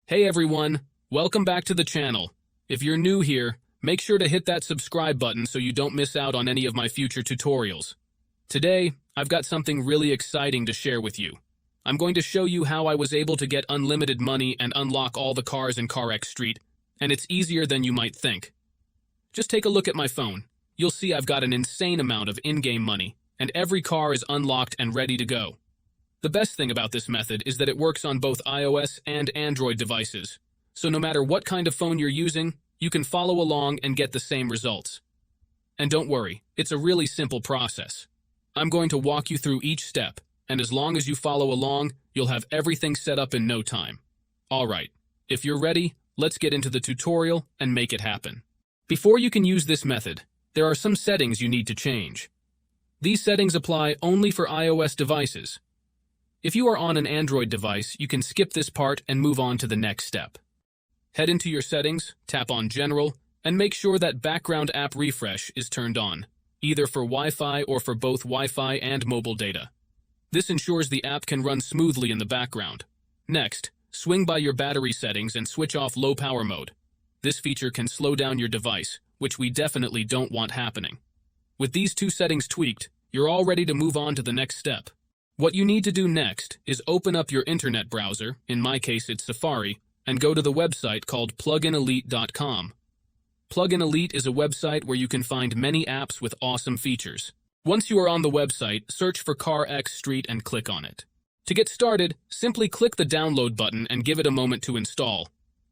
Hey everyone, welcome back to the channel. If you're new here, make sure to hit that subscribe button so you don't miss out on any of my future tutorials. Today, I've got something really exciting to share with you. I'm going to show you how I was able to get unlimited money and unlock all the cars in CarX Street, and it's easier than you might think. Just take a look at my phone. You'll see I've got an insane amount of in-game money, and every car is unlocked and ready to go. The best thing about this method is that it works on both iOS and Android devices, so no matter what kind of phone you're using, you can follow along and get the same results. And don't worry, it's a really simple process. I'm going to walk you through each step, and as long as you follow along, you'll have everything set up in no time. Alright, if you're ready, let's get into the tutorial and make it happen. Before you can use this method, there are some settings you need to change. These settings apply only for iOS devices. If you are on an Android device, you can skip this part and move on to the next step. Head into your settings, tap on General, and make sure that Background App Refresh is turned on, either for Wi-Fi or for both Wi-Fi and mobile data. This ensures the app can run smoothly in the background. Next, swing by your battery settings and switch off low power mode. This feature can slow down your device, which we definitely don't want happening. With these two settings tweaked, you're all ready to move on to the next step. What you need to do next is open up your internet browser, in my case it's Safari, and go to the website called pluginelite.com. Plugin Elite is a website where you can find many apps with awesome features. Once you are on the website, search for CarX Street and click on it. To get started, simply click the download button and give it a moment to install.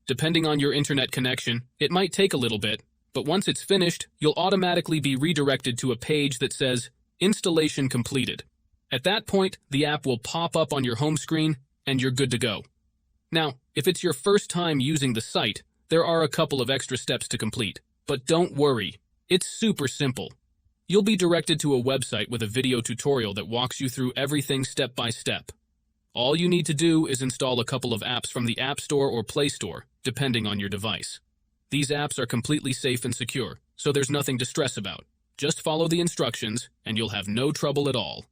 Depending on your internet connection, it might take a little bit, but once it's finished, you'll automatically be redirected to a page that says, Installation completed. At that point, the app will pop up on your home screen, and you're good to go. Now, if it's your first time using the site, there are a couple of extra steps to complete. But don't worry, it's super simple. You'll be directed to a website with a video tutorial that walks you through everything step by step. All you need to do is install a couple of apps from the App Store or Play Store, depending on your device. These apps are completely safe and secure, so there's nothing to stress about. Just follow the instructions, and you'll have no trouble at all.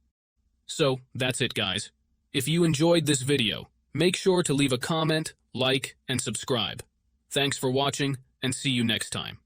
So, that's it guys. If you enjoyed this video, make sure to leave a comment, like, and subscribe. Thanks for watching, and see you next time.